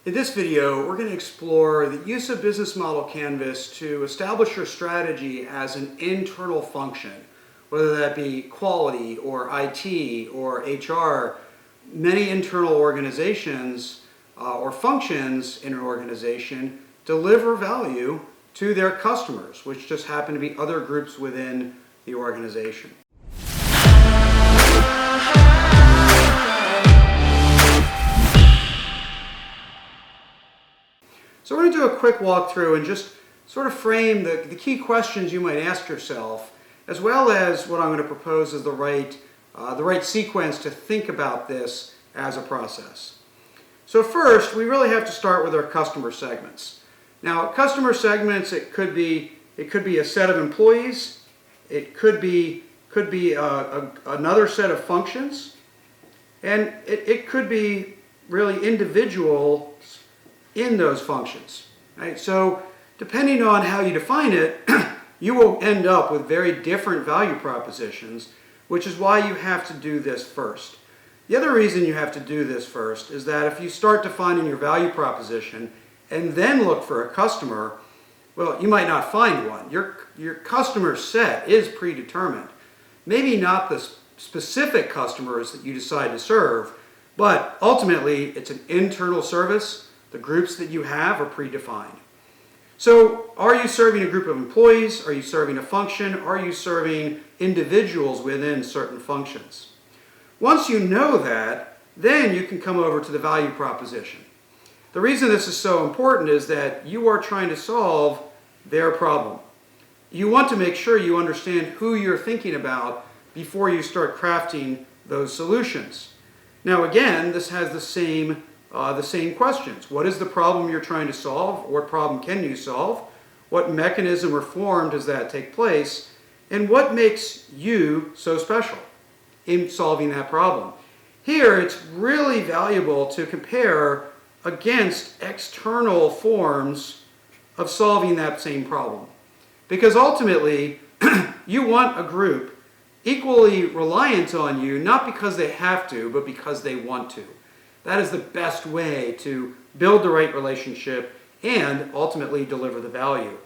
In this video, we're going to explore the use of Business Model Canvas to establish your strategy as an internal function, whether that be quality or IT or HR. Many internal organizations or functions in an organization deliver value to their customers, which just happen to be other groups within the organization. So we're going to do a quick walkthrough and just sort of frame the key questions you might ask yourself, as well as what I'm going to propose as the right sequence to think about this as a process. So first, we really have to start with our customer segments. Now, customer segments, it could be a set of employees, it could be another set of functions, and it could be really individuals in those functions, right? So depending on how you define it, you will end up with very different value propositions, which is why you have to do this first. The other reason you have to do this first is that if you start defining your value proposition and then look for a customer, well, you might not find one. Your customer set is predetermined. Maybe not the specific customers that you decide to serve, but ultimately it's an internal service. The groups that you have are predefined. So are you serving a group of employees? Are you serving a function? Are you serving individuals within certain functions? Once you know that, then you can come over to the value proposition. The reason this is so important is that you are trying to solve their problem. You want to make sure you understand who you're thinking about before you start crafting those solutions. Now again, this has the same questions. What is the problem you're trying to solve? What problem can you solve? What mechanism or form does that take place? And what makes you so special in solving that problem? Here, it's really valuable to compare against external forms of solving that same problem. Because ultimately, you want a group equally reliant on you, not because they have to, but because they want to. That is the best way to build the right relationship and ultimately deliver the value.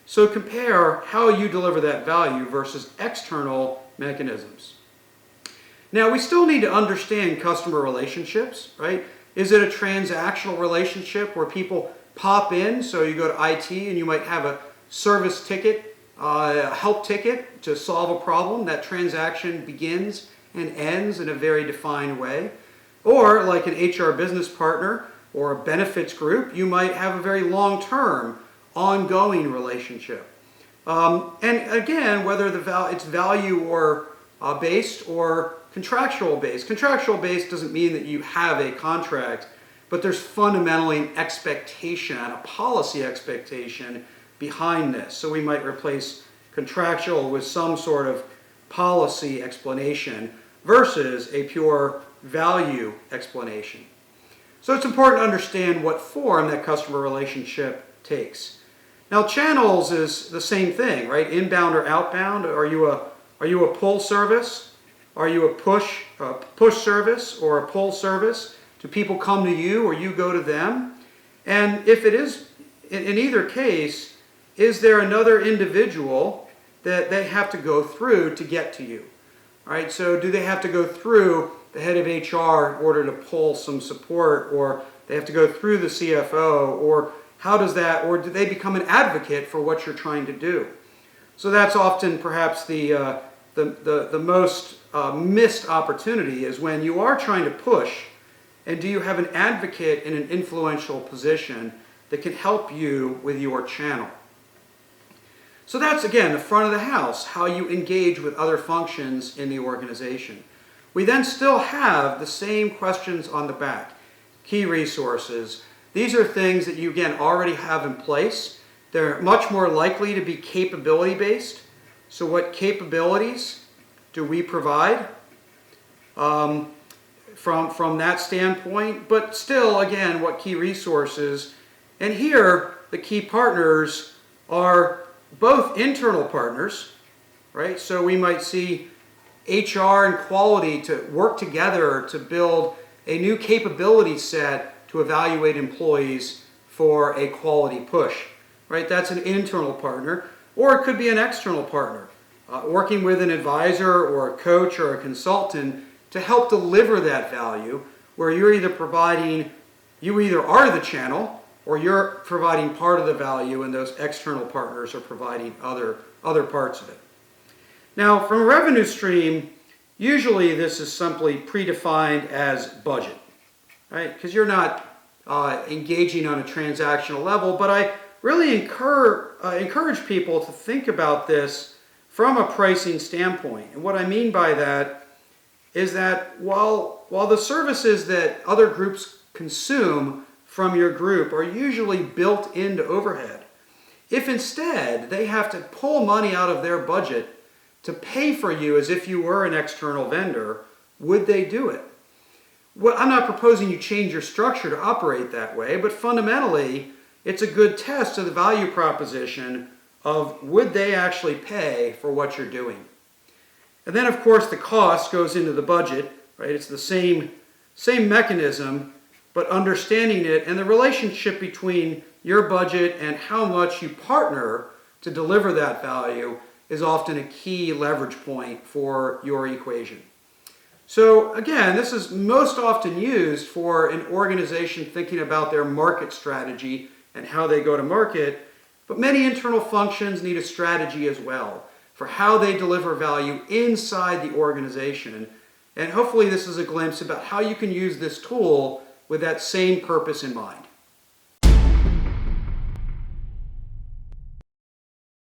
So compare how you deliver that value versus external mechanisms. Now, we still need to understand customer relationships, right? Is it a transactional relationship where people pop in? So you go to IT and you might have a service ticket, a help ticket to solve a problem. That transaction begins and ends in a very defined way. Or like an HR business partner or a benefits group, you might have a very long-term, ongoing relationship. And again, whether it's value or based or contractual based. Contractual based doesn't mean that you have a contract, but there's fundamentally an expectation, a policy expectation behind this. So we might replace contractual with some sort of policy explanation versus a pure value explanation. So it's important to understand what form that customer relationship takes. Now, channels is the same thing, right? Inbound or outbound. Are you a pull service? Are you a push service or a pull service? Do people come to you or you go to them? And if it is, in either case, is there another individual that they have to go through to get to you? All right, so do they have to go through the head of HR in order to pull some support, or they have to go through the CFO, or how does that, or do they become an advocate for what you're trying to do? So that's often perhaps the most missed opportunity is when you are trying to push, and do you have an advocate in an influential position that can help you with your channel? So that's, again, the front of the house, how you engage with other functions in the organization. We then still have the same questions on the back. Key resources. These are things that you, again, already have in place. They're much more likely to be capability-based. So what capabilities do we provide from that standpoint? But still, again, what key resources? And here, the key partners are both internal partners, right? So we might see HR and quality to work together to build a new capability set to evaluate employees for a quality push, right? That's an internal partner, or it could be an external partner, working with an advisor or a coach or a consultant to help deliver that value, where you either are the channel or you're providing part of the value and those external partners are providing other parts of it. Now, from a revenue stream, usually this is simply predefined as budget, right? Because you're not engaging on a transactional level, but I really encourage people to think about this from a pricing standpoint. And what I mean by that is that while the services that other groups consume from your group are usually built into overhead, if instead they have to pull money out of their budget to pay for you as if you were an external vendor, would they do it? Well, I'm not proposing you change your structure to operate that way, but fundamentally, it's a good test of the value proposition of would they actually pay for what you're doing. And then, of course, the cost goes into the budget, right? It's the same mechanism, but understanding it and the relationship between your budget and how much you partner to deliver that value is often a key leverage point for your equation. So again, this is most often used for an organization thinking about their market strategy and how they go to market, but many internal functions need a strategy as well for how they deliver value inside the organization. And hopefully this is a glimpse about how you can use this tool with that same purpose in mind.